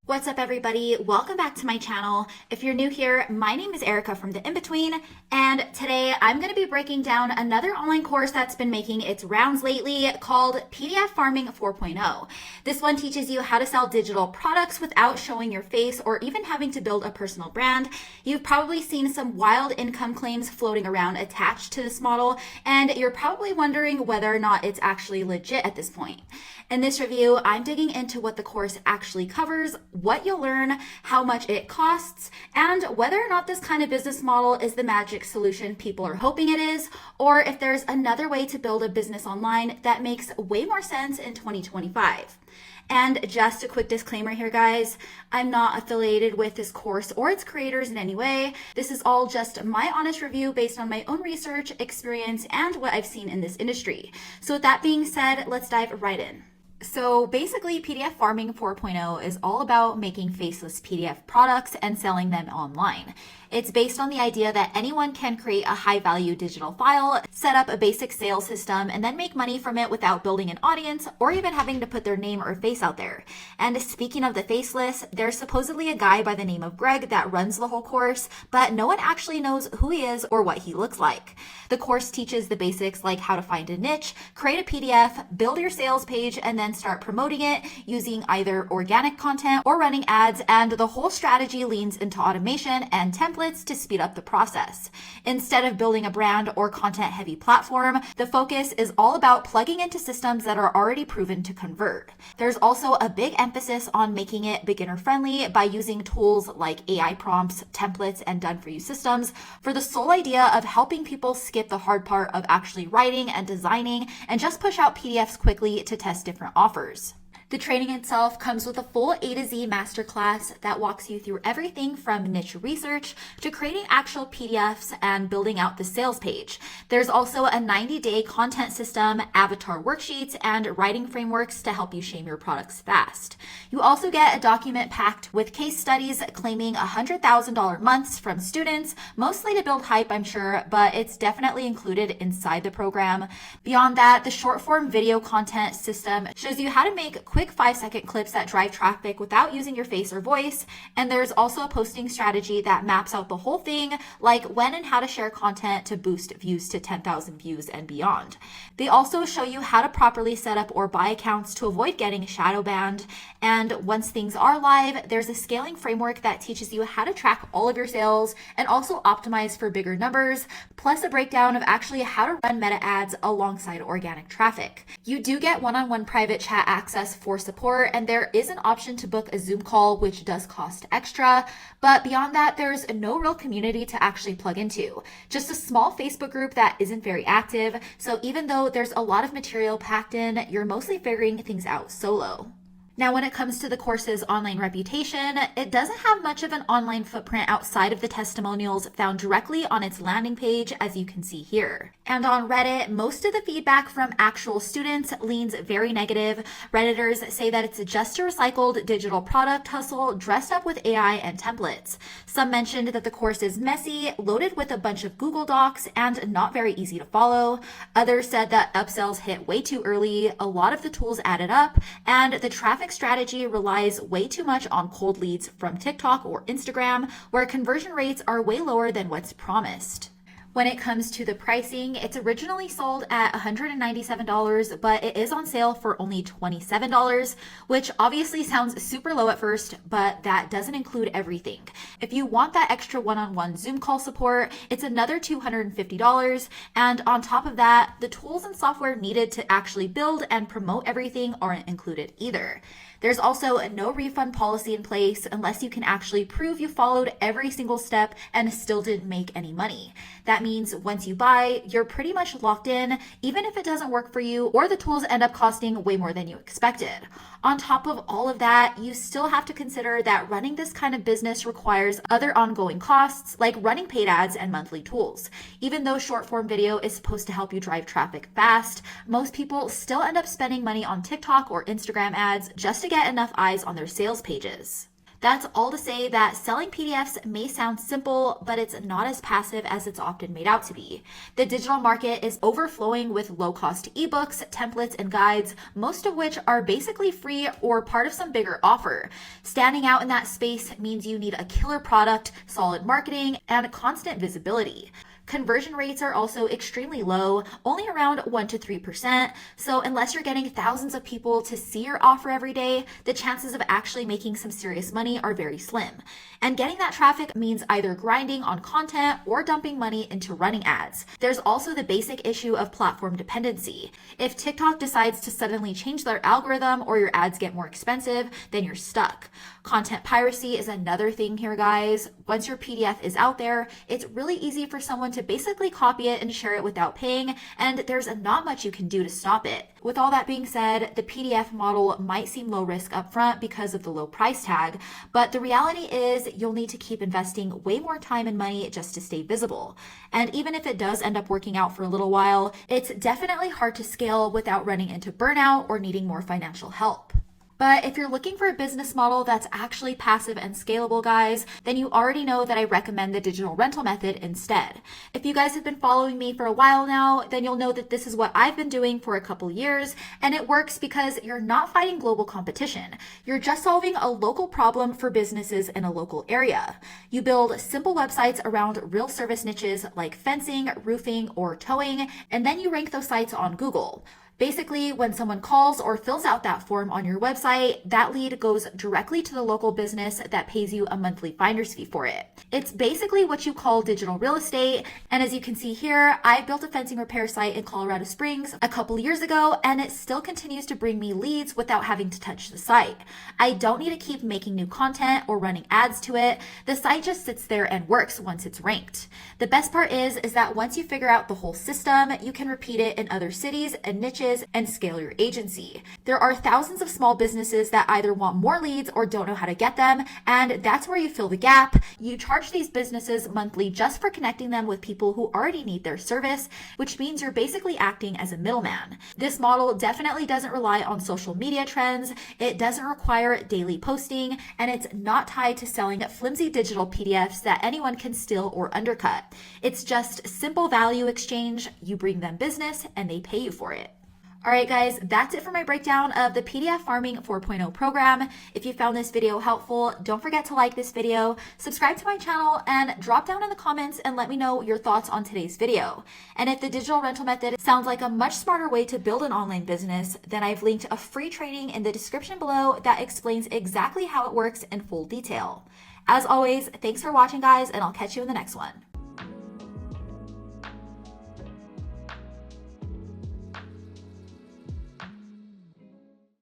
What's up, everybody? Welcome back to my channel. If you're new here, my name is Erica from The In-Between, and today I'm going to be breaking down another online course that's been making its rounds lately called PDF Farming 4.0. This one teaches you how to sell digital products without showing your face or even having to build a personal brand. You've probably seen some wild income claims floating around attached to this model, and you're probably wondering whether or not it's actually legit at this point. In this review, I'm digging into what the course actually covers, what you'll learn, how much it costs, and whether or not this kind of business model is the magic solution people are hoping it is, or if there's another way to build a business online that makes way more sense in 2025. And just a quick disclaimer here, guys, I'm not affiliated with this course or its creators in any way. This is all just my honest review based on my own research, experience, and what I've seen in this industry. So with that being said, let's dive right in. So basically, PDF Farming 4.0 is all about making faceless PDF products and selling them online. It's based on the idea that anyone can create a high-value digital file, set up a basic sales system, and then make money from it without building an audience or even having to put their name or face out there. And speaking of the faceless, there's supposedly a guy by the name of Greg that runs the whole course, but no one actually knows who he is or what he looks like. The course teaches the basics like how to find a niche, create a PDF, build your sales page, and then start promoting it using either organic content or running ads, and the whole strategy leans into automation and templates to speed up the process. Instead of building a brand or content-heavy platform, the focus is all about plugging into systems that are already proven to convert. There's also a big emphasis on making it beginner-friendly by using tools like AI prompts, templates, and done-for-you systems for the sole idea of helping people skip the hard part of actually writing and designing and just push out PDFs quickly to test different offers. The training itself comes with a full A to Z masterclass that walks you through everything from niche research to creating actual PDFs and building out the sales page. There's also a 90-day content system, avatar worksheets, and writing frameworks to help you shame your products fast. You also get a document packed with case studies claiming $100,000 months from students, mostly to build hype, I'm sure, but it's definitely included inside the program. Beyond that, the short-form video content system shows you how to make quick 5-second clips that drive traffic without using your face or voice. And there's also a posting strategy that maps out the whole thing, like when and how to share content to boost views to 10,000 views and beyond. They also show you how to properly set up or buy accounts to avoid getting shadow banned. And once things are live, there's a scaling framework that teaches you how to track all of your sales and also optimize for bigger numbers, plus a breakdown of actually how to run meta ads alongside organic traffic. You do get one-on-one private chat access for support, and there is an option to book a Zoom call, which does cost extra. But beyond that, there's no real community to actually plug into. Just a small Facebook group that isn't very active. So even though there's a lot of material packed in, you're mostly figuring things out solo. Now, when it comes to the course's online reputation, it doesn't have much of an online footprint outside of the testimonials found directly on its landing page, as you can see here. And on Reddit, most of the feedback from actual students leans very negative. Redditors say that it's just a recycled digital product hustle dressed up with AI and templates. Some mentioned that the course is messy, loaded with a bunch of Google Docs, and not very easy to follow. Others said that upsells hit way too early, a lot of the tools added up, and the traffic strategy relies way too much on cold leads from TikTok or Instagram, where conversion rates are way lower than what's promised. When it comes to the pricing, it's originally sold at $197, but it is on sale for only $27, which obviously sounds super low at first, but that doesn't include everything. If you want that extra one-on-one Zoom call support, it's another $250, and on top of that, the tools and software needed to actually build and promote everything aren't included either. There's also a no refund policy in place unless you can actually prove you followed every single step and still didn't make any money. That means once you buy, you're pretty much locked in, even if it doesn't work for you or the tools end up costing way more than you expected. On top of all of that, you still have to consider that running this kind of business requires other ongoing costs like running paid ads and monthly tools. Even though short form video is supposed to help you drive traffic fast, most people still end up spending money on TikTok or Instagram ads just to get enough eyes on their sales pages. That's all to say that selling PDFs may sound simple, but it's not as passive as it's often made out to be. The digital market is overflowing with low-cost ebooks, templates, and guides, most of which are basically free or part of some bigger offer. Standing out in that space means you need a killer product, solid marketing, and constant visibility. Conversion rates are also extremely low, only around 1 to 3%. So unless you're getting thousands of people to see your offer every day, the chances of actually making some serious money are very slim. And getting that traffic means either grinding on content or dumping money into running ads. There's also the basic issue of platform dependency. If TikTok decides to suddenly change their algorithm or your ads get more expensive, then you're stuck. Content piracy is another thing here, guys. Once your PDF is out there, it's really easy for someone to basically copy it and share it without paying, and there's not much you can do to stop it. With all that being said, the PDF model might seem low risk upfront because of the low price tag, but the reality is you'll need to keep investing way more time and money just to stay visible. And even if it does end up working out for a little while, it's definitely hard to scale without running into burnout or needing more financial help. But if you're looking for a business model that's actually passive and scalable, guys, then you already know that I recommend the digital rental method instead. If you guys have been following me for a while now, then you'll know that this is what I've been doing for a couple years, and it works because you're not fighting global competition. You're just solving a local problem for businesses in a local area. You build simple websites around real service niches like fencing, roofing, or towing, and then you rank those sites on Google. Basically, when someone calls or fills out that form on your website, that lead goes directly to the local business that pays you a monthly finder's fee for it. It's basically what you call digital real estate. And as you can see here, I built a fencing repair site in Colorado Springs a couple years ago, and it still continues to bring me leads without having to touch the site. I don't need to keep making new content or running ads to it. The site just sits there and works once it's ranked. The best part is that once you figure out the whole system, you can repeat it in other cities and niches and scale your agency. There are thousands of small businesses that either want more leads or don't know how to get them, and that's where you fill the gap. You charge these businesses monthly just for connecting them with people who already need their service, which means you're basically acting as a middleman. This model definitely doesn't rely on social media trends, it doesn't require daily posting, and it's not tied to selling flimsy digital PDFs that anyone can steal or undercut. It's just simple value exchange. You bring them business and they pay you for it. All right, guys, that's it for my breakdown of the PDF Farming 4.0 program. If you found this video helpful, don't forget to like this video, subscribe to my channel, and drop down in the comments and let me know your thoughts on today's video. And if the digital rental method sounds like a much smarter way to build an online business, then I've linked a free training in the description below that explains exactly how it works in full detail. As always, thanks for watching, guys, and I'll catch you in the next one.